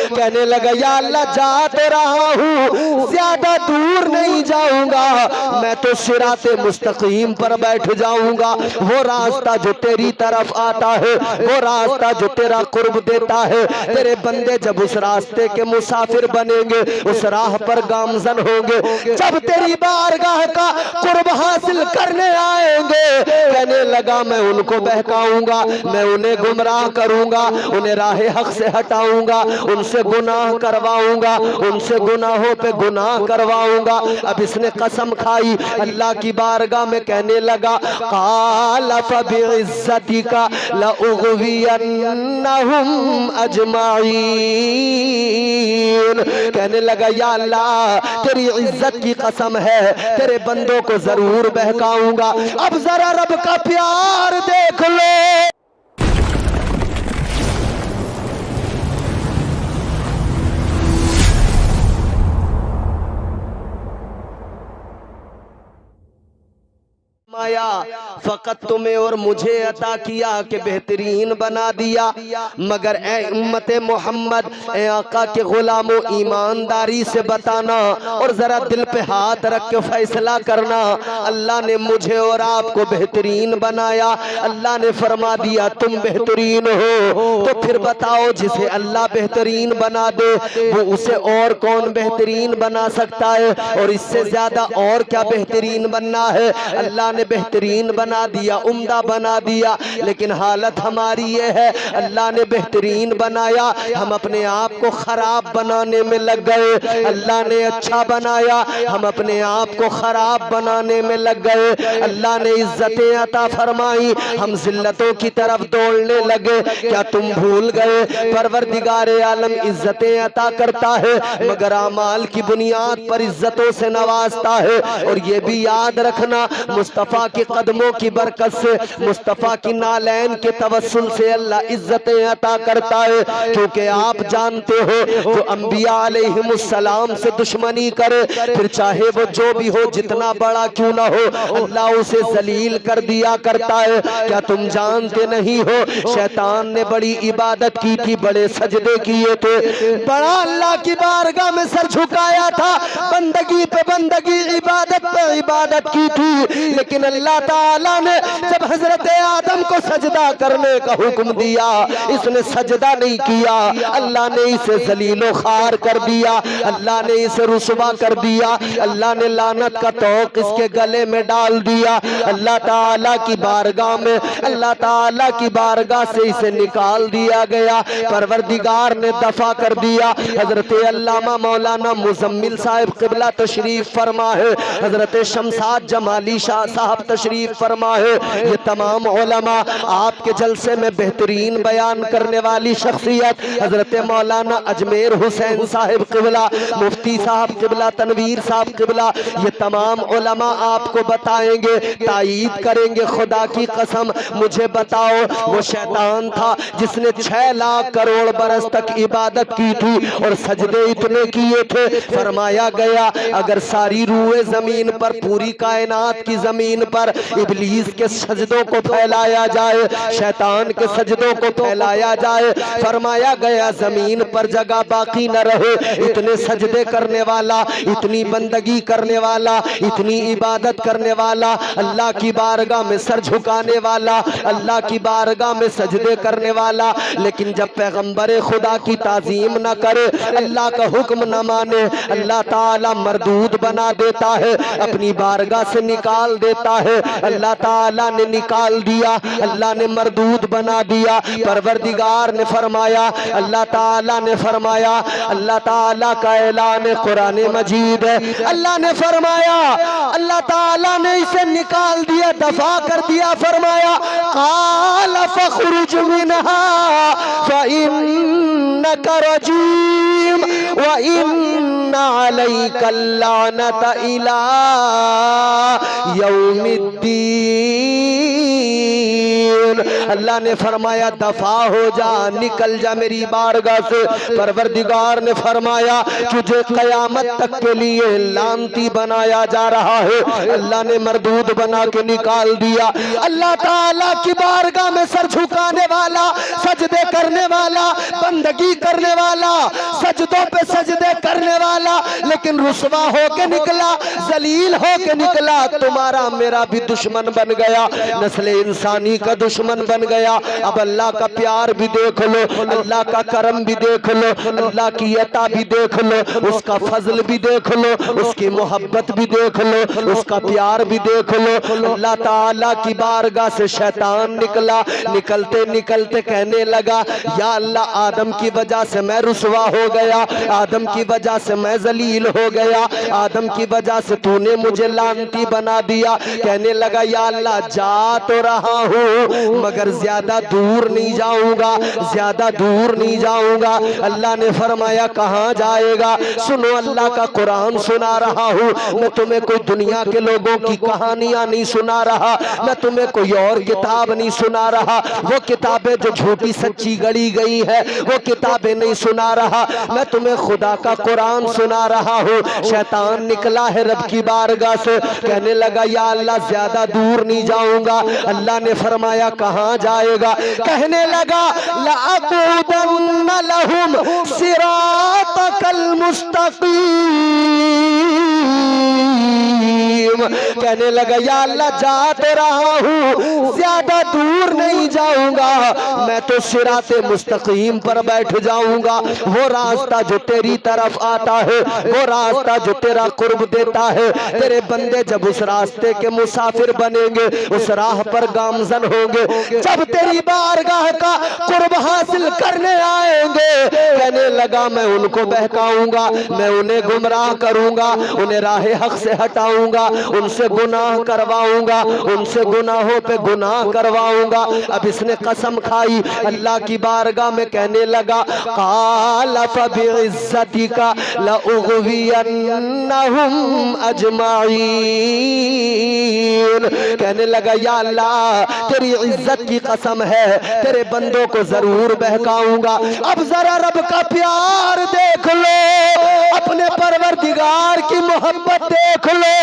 कहने लगा या अल्लाह जा तो रहा हूँ, ज्यादा दूर नहीं जाऊंगा, मैं तो सिराते मुस्तकीम पर बैठ जाऊंगा। वो रास्ता जो तेरी तरफ आता है, वो रास्ता जो तेरा कुर्ब देता है, तेरे बंदे जब उस रास्ते के मुसाफिर बनेंगे, उस राह पर गामजन होंगे, जब तेरी बारगाह का कुर्ब हासिल करने आएंगे, कहने लगा मैं उनको बहकाऊंगा, मैं उन्हें गुमराह करूंगा, उन्हें राह हक से हटाऊंगा, उनसे गुनाह करवाऊंगा, उनसे गुनाहों पे गुनाह करवाऊंगा। अब इसने कसम खाई अल्लाह की बारगाह में, कहने लगा क़ाल फ़बिइज़्ज़तिका लउग़वियन्नहुम अजमाईन। कहने लगा या अल्लाह तेरी इज्जत की कसम है, तेरे बंदों को जरूर बहकाऊंगा। अब जरा रब का प्यार देख लो। माया फकत तुम्हें और मुझे अता किया कि बेहतरीन बना दिया, मगर ए उम्मत मोहम्मद, ए आका के गुलामों, ईमानदारी से बताना और जरा दिल पे हाथ रख के फैसला करना, अल्लाह ने मुझे और आपको बेहतरीन बनाया, अल्लाह ने फरमा दिया तुम बेहतरीन हो, तो फिर बताओ जिसे अल्लाह बेहतरीन बना दे वो उसे और कौन बेहतरीन बना सकता है? और इससे ज्यादा और क्या बेहतरीन बनना है? अल्लाह ने बेहतरीन बना दिया, उम्दा बना दिया, लेकिन हालत हमारी ये है अल्लाह ने बेहतरीन बनाया, हम अपने आप को खराब बनाने में लग गए। अल्लाह ने अच्छा बनाया, हम अपने आप को खराब बनाने में लग गए। अल्लाह ने इज्जतें अता फरमाई, हम जिल्लतों की तरफ दौड़ने लगे। क्या तुम भूल गए परवरदिगारे आलम इज्जतें अता करता है मगर आमाल की बुनियाद पर इज्जतों से नवाजता है। और ये भी याद रखना मुस्तफ़ा के कदमों की बरकत से, मुस्तफ़ा की नालैन के तवस्सुल से अल्लाह इज्जतें अता करता है, क्योंकि आप जानते हो जो अंबिया अलैहिमुस्सलाम से दुश्मनी करे, फिर चाहे वो जो भी हो, जितना बड़ा क्यों ना हो, अल्लाह उसे जलील कर दिया करता है। क्या तुम जानते नहीं हो शैतान ने बड़ी इबादत की थी, बड़े सजदे किए थे, बड़ा अल्लाह की बारगाह में सर झुकाया था, बंदगी पे बंदगी, इबादत पे इबादत की थी, लेकिन अल्लाह ताला ने जब हजरत आदम को सजदा करने का हुक्म दिया, इसने सजदा नहीं किया, अल्लाह ने इसे जलीलो खार कर दिया, अल्लाह ने इसे रुसवा कर दिया, अल्लाह ने लानत का तौक इसके गले में डाल दिया। अल्लाह ताला की बारगाह में, अल्लाह ताला की बारगाह से इसे निकाल दिया गया, परवरदिगार ने दफा कर दिया। हजरत अल्लामा मौलाना मुजम्मिल साहब क़िबला तशरीफ फरमा है, हजरत शमसाद जमाली शाह साहब तशरीफ फरमा है, ये तमाम उलमा आपके जलसे में बेहतरीन बयान करने वाली शख्सियत हजरत मौलाना अजमेर हुसैन साहिब क़िबला, मुफ्ती साहब क़िबला, तनवीर साहब क़िबला, ये तमाम उलमा आपको बताएंगे, तायीद करेंगे। खुदा की कसम मुझे बताओ वो शैतान था जिसने 6 लाख करोड़ बरस तक इबादत की थी और सजदे इतने किए थे, फरमाया गया अगर सारी रूए जमीन पर, पूरी कायनात की जमीन पर इब्लीस के सजदों को फैलाया जाए, शैतान के सजदों को फैलाया जाए, फरमाया गया जमीन पर जगह बाकी न रहे। इतने सजदे करने वाला, इतनी बंदगी करने वाला, इतनी इबादत करने वाला, अल्लाह की बारगाह में सर झुकाने वाला, अल्लाह की बारगाह में सजदे करने वाला, लेकिन जब पैगंबर खुदा की ताजीम न करे, अल्लाह का हुक्म न माने, अल्लाह ताला मरदूद बना देता है, अपनी बारगाह से निकाल देता है। अल्लाह ताला ने निकाल दिया, अल्लाह ने मरदूद बना दिया। परवरदिगार ने फरमाया, अल्लाह ताला ने फरमाया, अल्लाह ताला का ऐलान कुरान मजीद है, अल्लाह ने फरमाया, अल्लाह ताला ने इसे निकाल दिया, दफा कर दिया, फरमाया क़ाल फ़ख़्रुज मिन्हा फ़इन्नका रजीम व इन्ना अलैका लानत इला यौमिद्दीन। जलील। अल्लाह ने फरमाया दफा हो जा, निकल जा मेरी बारगाह से। परवरदिगार ने फरमाया तुझे कयामत तक के लिए लानती बनाया जा रहा है। अल्लाह ने मरदूद बना के निकाल दिया। अल्लाह ताला की बारगाह में सर झुकाने वाला, सजदे करने वाला, बंदगी करने वाला, सजदों पे सजदे करने वाला, लेकिन रुसवा होके निकला, जलील होके निकला, तुम्हारा मेरा भी दुश्मन बन गया, नस्ल इंसानी का दुश्मन बन गया। अब अल्लाह का प्यार भी देख लो, अल्लाह का करम भी देख लो, अल्लाह की अता भी देख लो, उसका फजल भी देख लो, उसकी मोहब्बत भी देख लो, उसका प्यार भी देख लो। अल्लाह ताला की बारगाह से शैतान निकला, निकलते निकलते कहने लगा या अल्लाह आदम की वजह से मैं रुसवा हो गया, आदम की वजह से मैं जलील हो गया, आदम की वजह से तूने मुझे लानती बना दिया। कहने लगा या अल्लाह जा तो रहा हूँ मगर ज्यादा दूर नहीं जाऊंगा, ज्यादा दूर नहीं जाऊंगा। अल्लाह ने फरमाया कहाँ जाएगा? सुनो अल्लाह का कुरान सुना रहा हूँ, मैं तुम्हें कोई दुनिया के लोगों की कहानियां नहीं सुना रहा, मैं तुम्हें कोई और किताब नहीं सुना रहा। वो किताबें जो झूठी सच्ची गढ़ी गई है वो किताबें नहीं सुना रहा, मैं तुम्हें खुदा का कुरान सुना रहा हूँ। शैतान निकला है रब की बारगाह से, कहने लगा या अल्लाह ज्यादा दूर नहीं जाऊंगा। अल्लाह ने फरमाया कहाँ जाएगा? कहने लगा लअक़उदन्न लहुम सिरातकल मुस्तक़ीम। कहने लगा या अल्लाह जा तो रहा हूँ, ज्यादा दूर नहीं जाऊंगा, मैं तो सिराते मुस्तकीम पर बैठ जाऊंगा। वो रास्ता जो तेरी तरफ आता है, वो रास्ता जो तेरा कुर्ब देता है, तेरे बंदे जब उस रास्ते के मुसाफिर बनेंगे, उस राह पर गामजन होंगे, जब तेरी बारगाह का कुर्ब हासिल करने आएंगे, कहने लगा मैं उनको बहकाऊंगा, मैं उन्हें गुमराह करूंगा, उन्हें राह हक से हटाऊंगा, उनसे गुनाह करवाऊंगा, उनसे गुनाहों पे गुनाह करवाऊंगा। अब इसने कसम खाई अल्लाह की बारगाह में, कहने लगा क़ाल फ़बिइज़्ज़तिका लअग़वियन्नहुम अजमाईन। कहने लगा या अल्लाह तेरी इज्जत की कसम है, तेरे बंदों को जरूर बहकाऊंगा। अब जरा रब का प्यार देख लो, अपने परवरदिगार की मोहब्बत देख लो।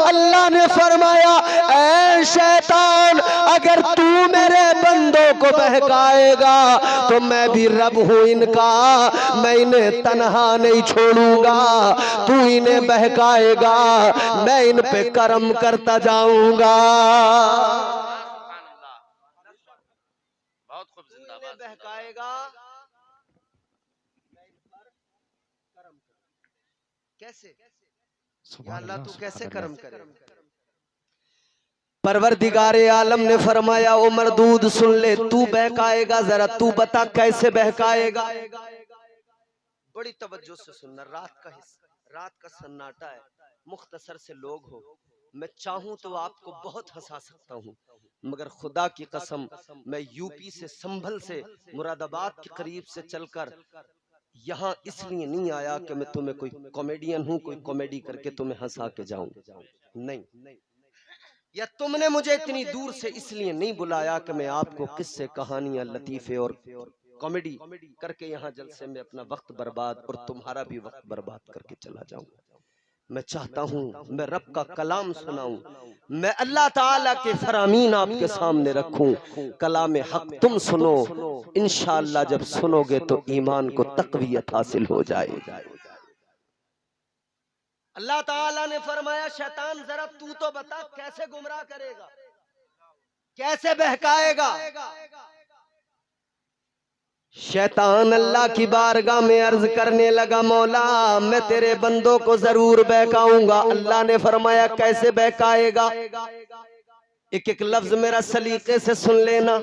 अल्लाह ने फरमाया ऐ शैतान अगर तू मेरे बंदों को बहकाएगा तो मैं भी रब हूं इनका, मैं इन्हें तन्हा नहीं छोड़ूंगा। तू इन्हें बहकाएगा, मैं इन पे करम करता जाऊंगा। बहुत खूब, जिंदाबाद। बहकाएगा कैसे? या अल्लाह तू कैसे करम करे? परवरदिगारे आलम ने फरमाया ओ मरदूद सुन ले, तू बहकाएगा, जरा तू बता कैसे बहकाएगा। बड़ी तवज्जो से सुनना, रात का सन्नाटा है, मुख्तसर से लोग हो, मैं चाहूं तो आपको बहुत हंसा सकता हूं, मगर खुदा की कसम मैं यूपी से संभल से मुरादाबाद के करीब से चलकर यहाँ इसलिए नहीं आया कि मैं तुम्हें कोई कॉमेडियन हूं, कोई कॉमेडी करके तुम्हें हंसा के जाऊं, नहीं। या तुमने मुझे इतनी दूर से इसलिए नहीं बुलाया कि मैं आपको किस्से कहानियां लतीफे और कॉमेडी करके यहाँ जलसे में अपना वक्त बर्बाद और तुम्हारा भी वक्त बर्बाद करके चला जाऊं। मैं चाहता हूं मैं रब का कलाम सुनाऊं, मैं अल्लाह ताला के फरामीन आपके सामने रखूं, कलाम हक तुम सुनो, इंशाअल्लाह जब सुनोगे तो ईमान को तक़वियत हासिल हो जाएगी। अल्लाह ताला ने फरमाया शैतान जरा तू तो बता कैसे गुमराह करेगा, कैसे बहकाएगा। शैतान अल्लाह की बारगाह में अर्ज करने लगा मौला मैं तेरे बंदों को जरूर बहकाऊंगा। अल्लाह ने फरमाया कैसे बहकाएगा? एक एक लफ्ज मेरा सलीके से सुन लेना।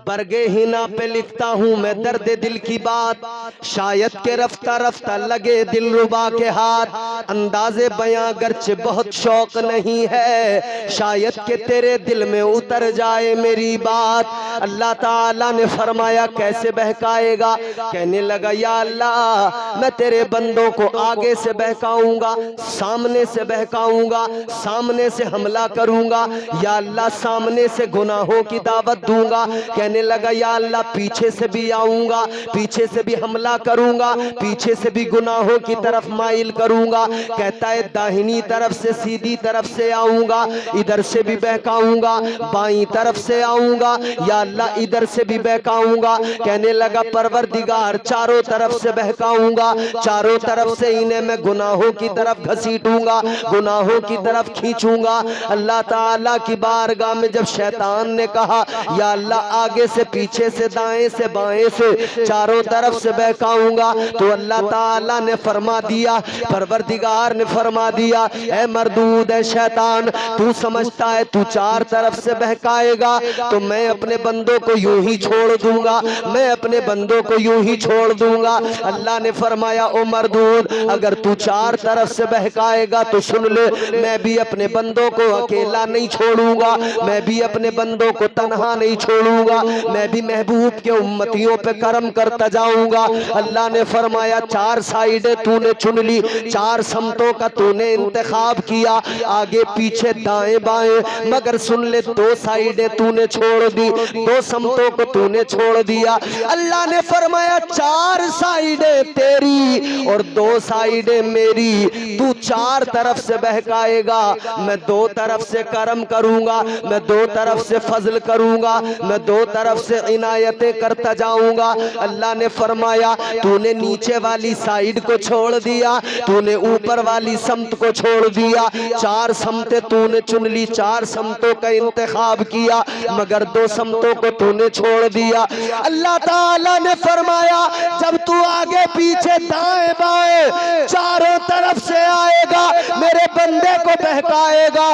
बरगे हिना पे लिखता हूँ मैं दर्द दिल की बात, शायद के रफ्ता रफ्ता लगे दिल रुबा के हाथ। अंदाजे बयां गर्चे बहुत शौक नहीं है, शायद के तेरे दिल में उतर जाए मेरी बात। अल्लाह ताला ने फरमाया कैसे बहकाएगा? कहने लगा या अल्लाह मैं तेरे बंदों को आगे से बहकाऊंगा, सामने से बहकाऊंगा, सामने से हमला करूंगा, या अल्लाह सामने से गुनाहों की दावत दूंगा। कहने लगा या अल्लाह पीछे से भी आऊंगा, पीछे से भी हमला करूंगा, पीछे से भी गुनाहों की तरफ माइल करूंगा। कहता है दाहिनी तरफ से सीधी तरफ से आऊंगा, इधर से भी बहकाऊंगा, बाईं तरफ से आऊंगा, या अल्लाह इधर से भी बहकाऊंगा। कहने लगा परवरदिगार चारों तरफ से बहकाऊंगा, चारों तरफ से इन्हें मैं गुनाहों की तरफ घसीटूंगा, गुनाहों की तरफ खींचूंगा। अल्लाह ताला की बारगाह में जब शैतान ने कहा या अल्लाह आगे से पीछे से दाएं से बाएं से चारों तरफ से बहकाऊंगा, तो अल्लाह ताला ने फरमा दिया, परवरदिगार ने फरमा दिया ऐ मरदूद है शैतान, तू समझता है तू चार तरफ से बहकाएगा तो मैं अपने बंदों को यूं ही छोड़ दूंगा, मैं अपने बंदों को यूं ही छोड़ दूंगा। अल्लाह ने फरमाया ओ मरदूद अगर तू चार तरफ से बहकाएगा तो सुन ले, मैं भी अपने बंदों को अकेला नहीं छोड़ूंगा, मैं भी अपने बंदों को तन्हा नहीं छोड़ूंगा, मैं भी महबूब के उम्मतियों पे करम करता जाऊंगा। अल्लाह ने फरमाया चार साइडें तूने चुन ली, चार समतों का तूने इंतखाब किया, आगे पीछे दाएं बाएं, मगर सुन ले दो साइडें तूने छोड़ दी, दो समतों को तूने छोड़ दिया। अल्लाह ने फरमाया चार साइडें तेरी और दो साइडें मेरी, तू चार तरफ से बहकाएगा, मैं दो तरफ से करम करूंगा, मैं दो तरफ से फजल करूंगा, मैं दो तरफ से इनायतें करता जाऊंगा। अल्लाह ने फरमाया तूने नीचे वाली साइड को छोड़ दिया, तूने ऊपर वाली समत को छोड़ दिया, चार समतें तूने चुन ली, चार समतों का इंतखाब किया, मगर दो समतों को तूने छोड़ दिया। अल्लाह ताला ने फरमाया जब तू आगे पीछे दाएं बाएं चारों तरफ से आएगा मेरे बंदे को बहकाएगा,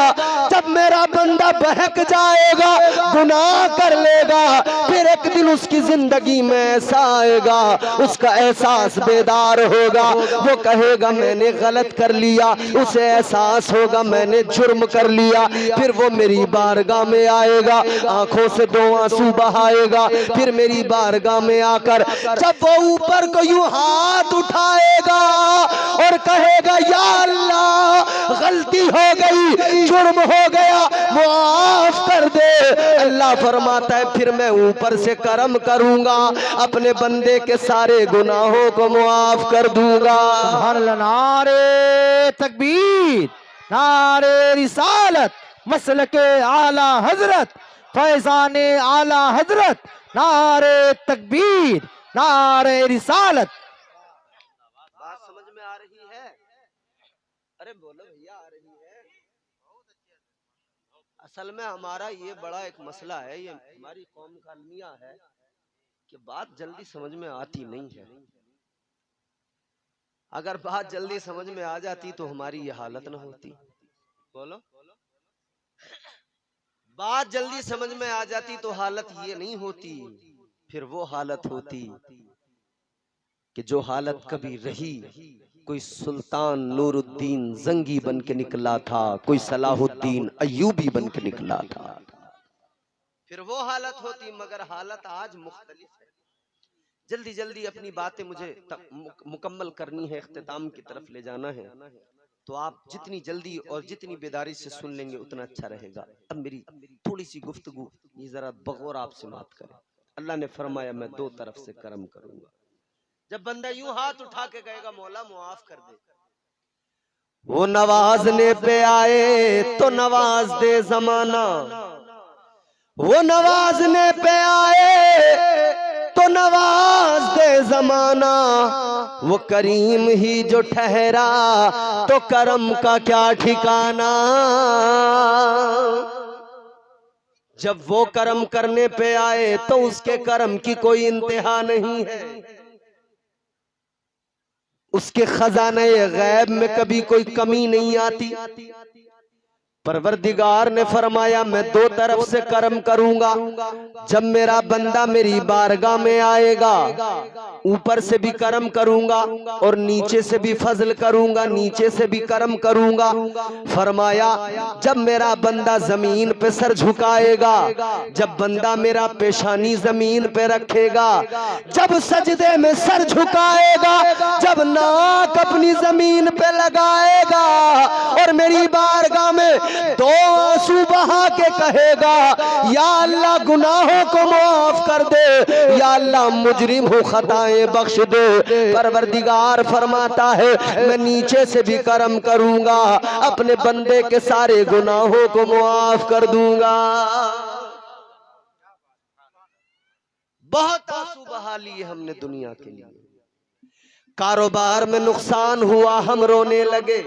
जब मेरा बंदा बहक जाएगा गुनाह कर लेगा, फिर एक दिन उसकी जिंदगी में ऐसा आएगा उसका एहसास बेदार होगा, वो कहेगा मैंने गलत कर लिया, उसे एहसास होगा मैंने जुर्म कर लिया, फिर वो मेरी बारगाह में आएगा, आंखों से दो आंसू बहाएगा, फिर मेरी बारगाह में आकर जब वो ऊपर को यूं हाथ उठाएगा और कहेगा या अल्लाह गलती हो गई, जुर्म हो गया, माफ कर दे, अल्लाह फरमाता है फिर मैं ऊपर से करम करूंगा, अपने बंदे के सारे गुनाहों को माफ कर दूंगा। नारे तकबीर, नारे रिसालत, मसलके आला हजरत, फैजाने आला हजरत, नारे तकबीर, नारे रिसालत। बात समझ में आ रही है? अरे बोलो भैया आ रही है? असल में हमारा ये बड़ा एक मसला है, ये हमारी कौम का अलमिया है कि बात जल्दी समझ में आती नहीं है। अगर बात जल्दी समझ में आ जाती तो हमारी ये हालत न होती। बोलो, बात जल्दी समझ में आ जाती तो हालत ये नहीं होती, फिर वो हालत होती कि जो हालत कभी रही, कोई सुल्तान नूरुद्दीन जंगी बन के निकला था, कोई सलाहुद्दीन अय्यूबी बन के निकला था, फिर वो हालत होती, मगर हालत आज मुख्तलिफ है। जल्दी जल्दी अपनी बातें मुझे मुकम्मल करनी है, इख्तिताम की तरफ ले जाना है, तो आप जितनी जल्दी और जितनी बेदारी से सुन लेंगे उतना अच्छा रहेगा। अब मेरी थोड़ी सी गुफ्तगू ये जरा बगौर आपसे बात करें। अल्लाह ने फरमाया मैं दो तरफ से करम करूंगा। जब बंदा यूं हाथ उठा के कहेगा मौला मुआफ कर दे, वो नवाजने पे आए तो नवाज दे जमाना, वो नवाजने पे आए तो नवाज दे जमाना, वो करीम ही जो ठहरा तो करम का क्या ठिकाना। जब वो करम करने पे आए तो उसके करम की कोई इंतहा नहीं है, उसके खजाने गैब में कभी कोई कमी नहीं आती। परवरदिगार ने फरमाया मैं दो तरफ से कर्म करूंगा। जब मेरा बंदा मेरी बारगाह में आएगा, ऊपर से भी कर्म करूंगा और नीचे से भी फजल करूंगा, नीचे से भी कर्म करूंगा। फरमाया जब मेरा बंदा जमीन पे सर झुकाएगा, जब बंदा मेरा पेशानी जमीन पे रखेगा, जब सजदे में सर झुकाएगा, जब नाक अपनी जमीन पे लगाएगा और मेरी बारगाह में दो आंसू बहा के कहेगा या अल्लाह गुनाहों को माफ कर दे, या अल्लाह मुजरिम हूँ खताएं बख्श दे। परवरदिगार फरमाता है मैं नीचे से भी कर्म करूंगा, अपने बंदे के सारे गुनाहों को माफ कर दूंगा। बहुत आंसू बहा लिए हमने दुनिया के लिए, कारोबार में नुकसान हुआ हम रोने लगे,